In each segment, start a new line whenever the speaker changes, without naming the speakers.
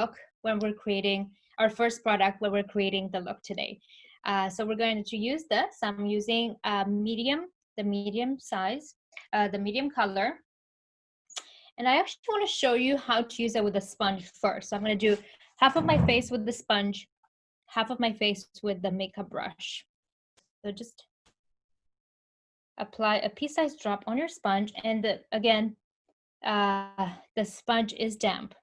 look when we're creating our first product when we're creating the look today. So we're going to use this. I'm using the medium size, the medium color. And I actually want to show you how to use it with a sponge first. So I'm going to do half of my face with the sponge, half of my face with the makeup brush. So just apply a pea-sized drop on your sponge. And again, the sponge is damp,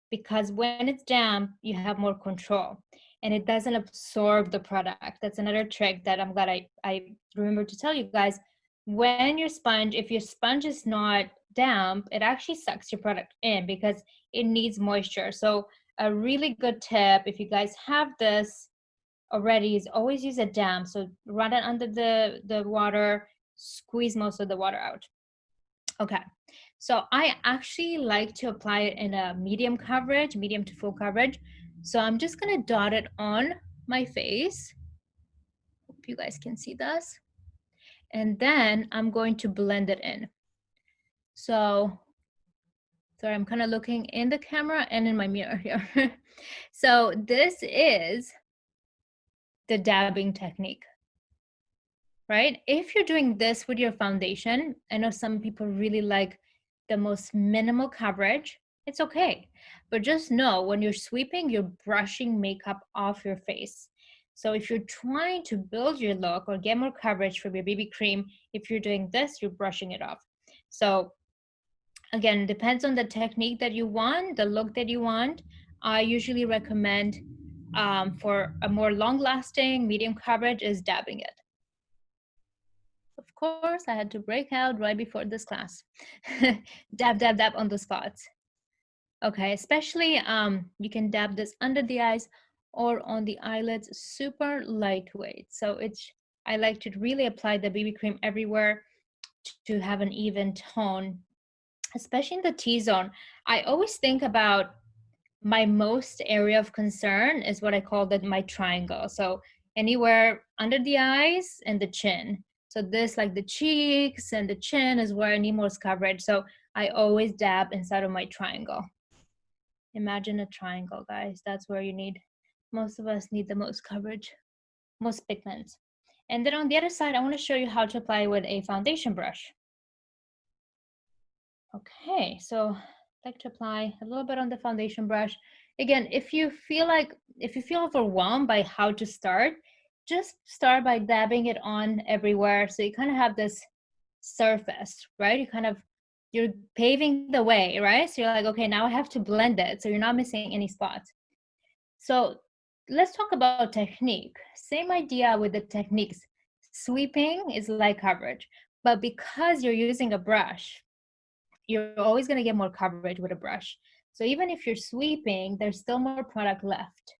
because when it's damp, you have more control and it doesn't absorb the product. That's another trick that I'm glad I remember to tell you guys. When your sponge, if your sponge is not damp, it actually sucks your product in because it needs moisture. So a really good tip, if you guys have this already, is always use a damp. So run it under the water, squeeze most of the water out. Okay, so I actually like to apply it in a medium coverage, medium to full coverage. So I'm just gonna dot it on my face. Hope you guys can see this. And then I'm going to blend it in. So, sorry, I'm kind of looking in the camera and in my mirror here. So this is the dabbing technique, right? If you're doing this with your foundation, I know some people really like the most minimal coverage. It's okay, but just know when you're sweeping, you're brushing makeup off your face. So if you're trying to build your look or get more coverage from your BB cream, if you're doing this, you're brushing it off. So again, depends on the technique that you want, the look that you want. I usually recommend for a more long-lasting medium coverage is dabbing it. Of course, I had to break out right before this class. Dab, dab, dab on the spots. Okay, especially you can dab this under the eyes or on the eyelids, super lightweight. So I like to really apply the BB cream everywhere to have an even tone, especially in the T-zone. I always think about my most area of concern is what I call my triangle. So anywhere under the eyes and the chin. So this, like the cheeks and the chin, is where I need most coverage. So I always dab inside of my triangle. Imagine a triangle, guys. That's where most of us need the most coverage, most pigments. And then on the other side, I want to show you how to apply with a foundation brush. Okay, so I like to apply a little bit on the foundation brush. Again, if you feel overwhelmed by how to start, just start by dabbing it on everywhere. So you kind of have this surface, right? You're paving the way, right? So you're like, okay, now I have to blend it. So you're not missing any spots. So let's talk about technique. Same idea with the techniques. Sweeping is light coverage, but because you're using a brush, you're always going to get more coverage with a brush. So even if you're sweeping, there's still more product left.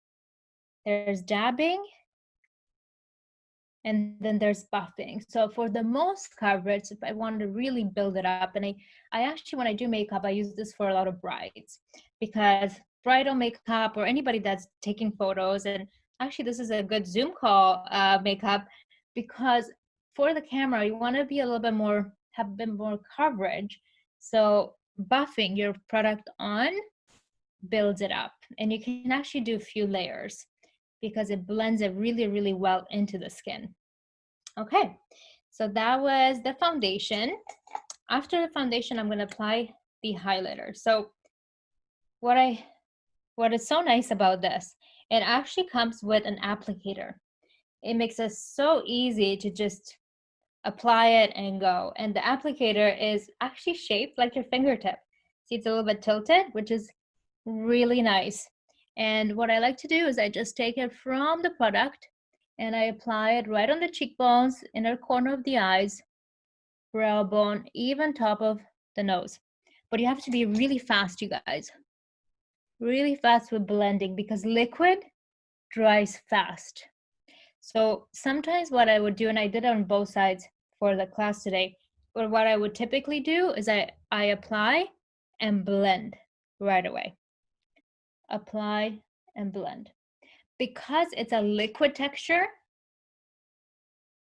There's dabbing, and then there's buffing. So for the most coverage, if I wanted to really build it up, and I actually, when I do makeup, I use this for a lot of brides, because bridal makeup or anybody that's taking photos, and actually this is a good Zoom call makeup, because for the camera, you want to be a little bit more, have a bit more coverage. So buffing your product on builds it up, and you can actually do a few layers because it blends it really, really well into the skin. Okay, so that was the foundation. After the foundation, I'm going to apply the highlighter. So what is so nice about this, it actually comes with an applicator. It makes it so easy to just apply it and go. And the applicator is actually shaped like your fingertip. See, it's a little bit tilted, which is really nice. And what I like to do is I just take it from the product and I apply it right on the cheekbones, inner corner of the eyes, brow bone, even top of the nose. But you have to be really fast, you guys. Really fast with blending, because liquid dries fast. So sometimes what I would do, and I did it on both sides for the class today, but what I would typically do is I apply and blend right away. Apply and blend. Because it's a liquid texture,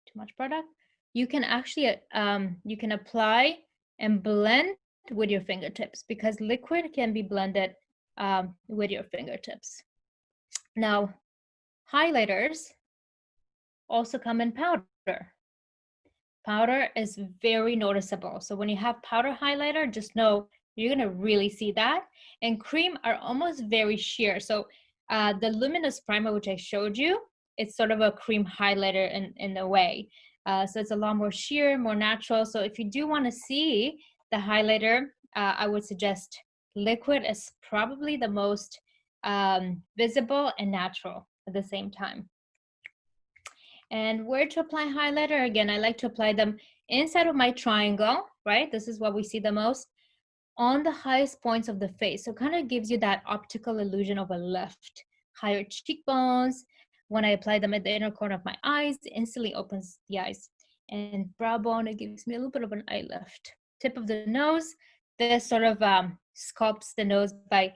too much product, you can actually you can apply and blend with your fingertips, because liquid can be blended with your fingertips. Now, highlighters also come in powder. Powder is very noticeable. So when you have powder highlighter, just know you're gonna really see that. And cream are almost very sheer. So the luminous primer, which I showed you, it's sort of a cream highlighter in a way. So it's a lot more sheer, more natural. So if you do wanna see the highlighter, I would suggest liquid is probably the most visible and natural at the same time. And where to apply highlighter? Again, I like to apply them inside of my triangle, right? This is what we see the most on the highest points of the face. So kind of gives you that optical illusion of a lift. Higher cheekbones. When I apply them at the inner corner of my eyes, it instantly opens the eyes. And brow bone, it gives me a little bit of an eye lift. Tip of the nose, this sort of sculpts the nose by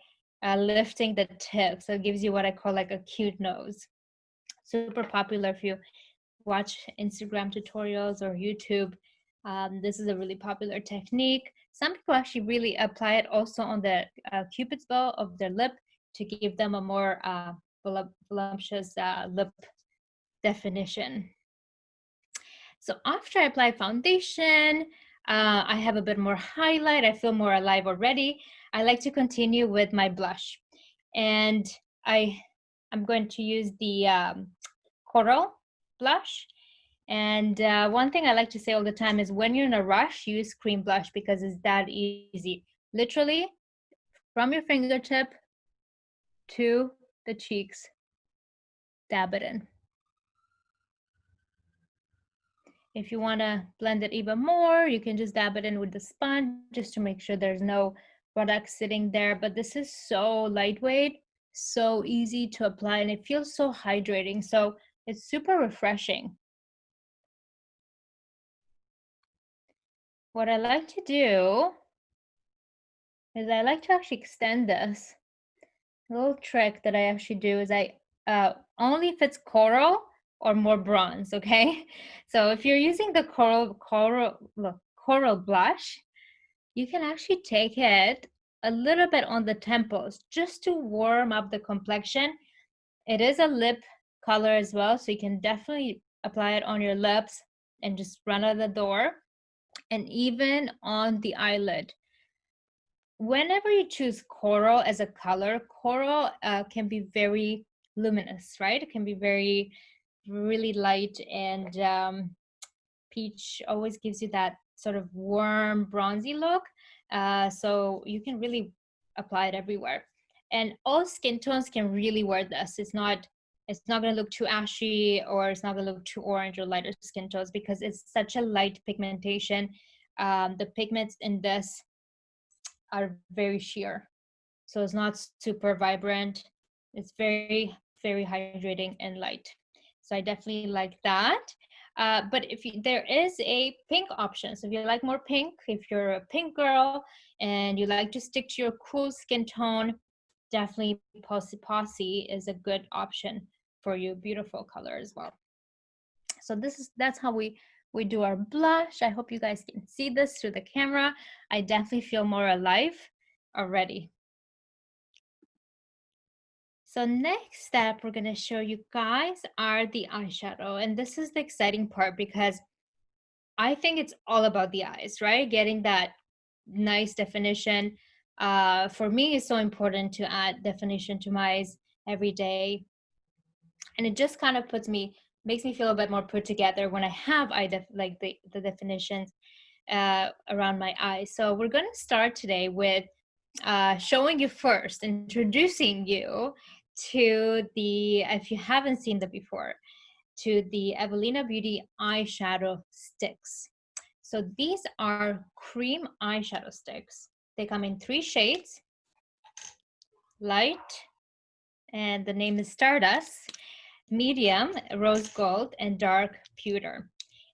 lifting the tip. So it gives you what I call like a cute nose. Super popular if you watch Instagram tutorials or YouTube. This is a really popular technique. Some people actually really apply it also on the cupid's bow of their lip to give them a more voluptuous lip definition. So after I apply foundation, I have a bit more highlight. I feel more alive already. I like to continue with my blush. And I'm going to use the Coral blush. And one thing I like to say all the time is when you're in a rush, use cream blush because it's that easy. Literally, from your fingertip to the cheeks, dab it in. If you want to blend it even more, you can just dab it in with the sponge just to make sure there's no product sitting there. But this is so lightweight, so easy to apply, and it feels so hydrating. So it's super refreshing. What I like to do is I like to actually extend this. A little trick that I actually do is I only if it's coral or more bronze, okay? So if you're using the coral blush, you can actually take it a little bit on the temples just to warm up the complexion. It is a lip color as well, so you can definitely apply it on your lips and just run out the door, and even on the eyelid. Whenever you choose coral as a color, coral can be very luminous, right? It can be very, really light, and peach always gives you that sort of warm, bronzy look. So you can really apply it everywhere. And all skin tones can really wear this. It's not going to look too ashy, or it's not going to look too orange or lighter skin tones because it's such a light pigmentation. The pigments in this are very sheer. So it's not super vibrant. It's very, very hydrating and light. So I definitely like that. But there is a pink option. So if you like more pink, if you're a pink girl and you like to stick to your cool skin tone, definitely Posse is a good option for you. Beautiful color as well. So that's how we do our blush. I hope you guys can see this through the camera. I definitely feel more alive already. So next step we're going to show you guys are the eyeshadow. And this is the exciting part because I think it's all about the eyes, right? Getting that nice definition. For me, it's so important to add definition to my eyes every day. And it just kind of makes me feel a bit more put together when I have the definitions around my eyes. So we're going to start today with showing you first, introducing you to if you haven't seen them before, to the Evalina Beauty eyeshadow sticks. So these are cream eyeshadow sticks. They come in 3 shades: light, and the name is Stardust, medium, rose gold, and dark pewter.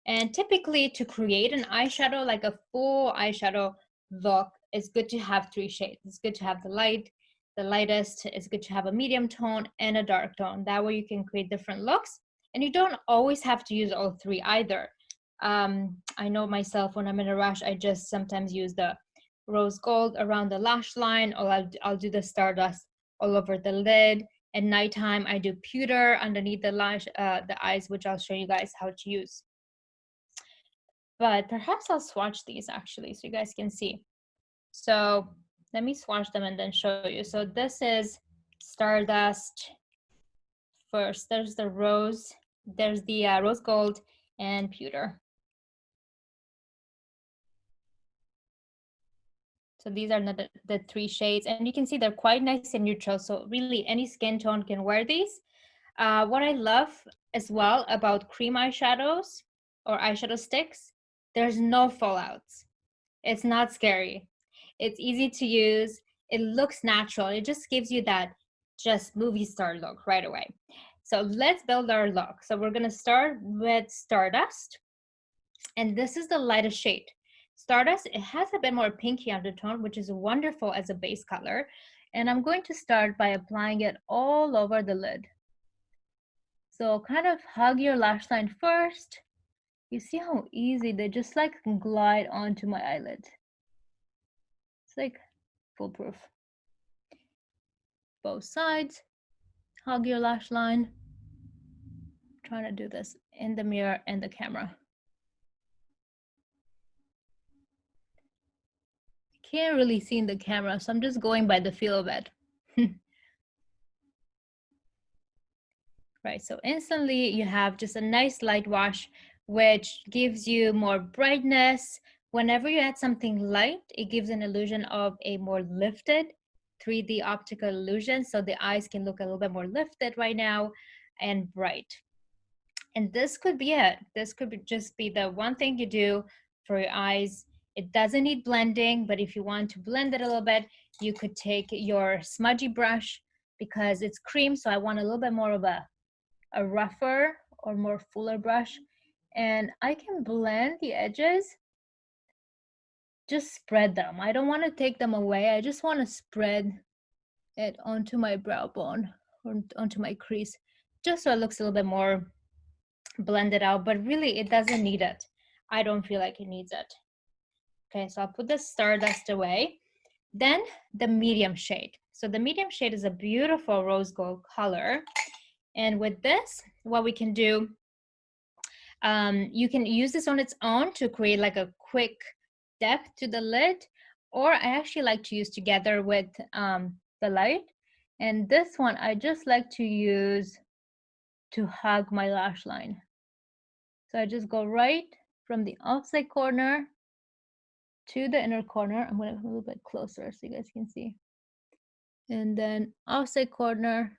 And typically to create an eyeshadow, like a full eyeshadow look, it's good to have 3 shades. It's good to have the lightest. It's good to have a medium tone and a dark tone. That way you can create different looks. And you don't always have to use all 3 either. I know myself, when I'm in a rush, I just sometimes use the rose gold around the lash line, or I'll do the stardust all over the lid. At nighttime, I do pewter underneath the eyes, which I'll show you guys how to use. But perhaps I'll swatch these actually so you guys can see. So let me swatch them and then show you. So this is stardust first. There's the rose, there's the rose gold and pewter. So these are the three shades, and you can see they're quite nice and neutral. So really any skin tone can wear these. What I love as well about cream eyeshadows or eyeshadow sticks, there's no fallouts. It's not scary. It's easy to use. It looks natural. It just gives you that just movie star look right away. So let's build our look. So we're gonna start with Stardust. And this is the lightest shade. Stardust, it has a bit more pinky undertone, which is wonderful as a base color. And I'm going to start by applying it all over the lid. So kind of hug your lash line first. You see how easy they just like glide onto my eyelid. It's like foolproof. Both sides, hug your lash line. I'm trying to do this in the mirror and the camera. Can't really see in the camera, so I'm just going by the feel of it. Right, so instantly you have just a nice light wash, which gives you more brightness. Whenever you add something light, it gives an illusion of a more lifted 3D optical illusion. So the eyes can look a little bit more lifted right now and bright. And this could be it. This could just be the one thing you do for your eyes. It doesn't need blending, but if you want to blend it a little bit, you could take your smudgy brush because it's cream. So I want a little bit more of a rougher or more fuller brush, and I can blend the edges, just spread them. I don't want to take them away. I just want to spread it onto my brow bone or onto my crease, just so it looks a little bit more blended out, but really it doesn't need it. I don't feel like it needs it. Okay, so I'll put the Stardust away. Then the medium shade. So the medium shade is a beautiful rose gold color. And with this, what we can do, you can use this on its own to create like a quick depth to the lid, or I actually like to use together with the light. And this one, I just like to use to hug my lash line. So I just go right from the outside corner to the inner corner. I'm going to a little bit closer so you guys can see. And then outside corner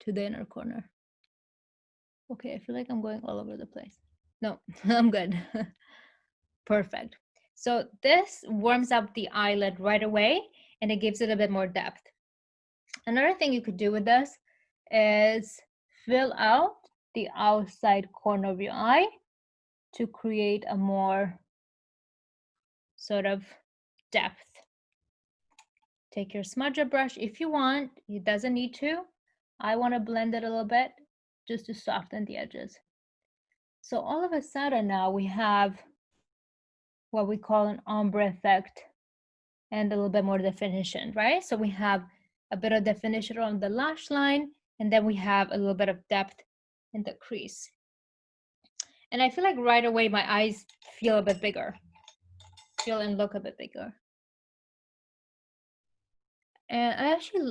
to the inner corner. Okay, I feel like I'm going all over the place. No, I'm good. Perfect. So this warms up the eyelid right away and it gives it a bit more depth. Another thing you could do with this is fill out the outside corner of your eye to create a more sort of depth. Take your smudger brush if you want. It doesn't need to. I want to blend it a little bit just to soften the edges. So all of a sudden now we have what we call an ombre effect and a little bit more definition, right? So we have a bit of definition on the lash line, and then we have a little bit of depth in the crease. And I feel like right away my eyes feel a bit bigger, feel and look a bit bigger. And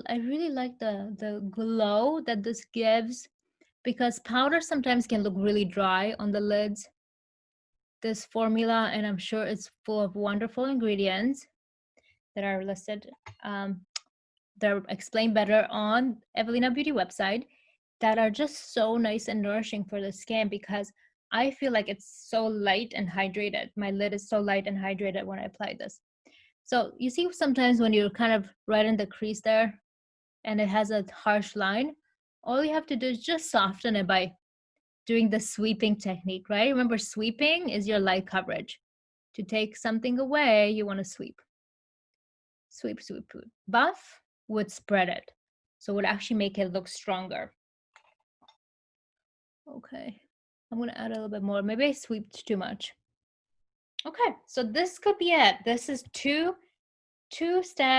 I really like the glow that this gives, because powder sometimes can look really dry on the lids. This formula, and I'm sure it's full of wonderful ingredients that are listed, they're explained better on Evalina Beauty website, that are just so nice and nourishing for the skin, because I feel like it's so light and hydrated. My lid is so light and hydrated when I apply this. So you see sometimes when you're kind of right in the crease there and it has a harsh line, all you have to do is just soften it by doing the sweeping technique, right? Remember, sweeping is your light coverage. To take something away, you want to sweep. Sweep, sweep, sweep. Buff would spread it. So it would actually make it look stronger. Okay, I'm gonna add a little bit more. Maybe I sweeped too much. Okay, so this could be it. This is 2 2 steps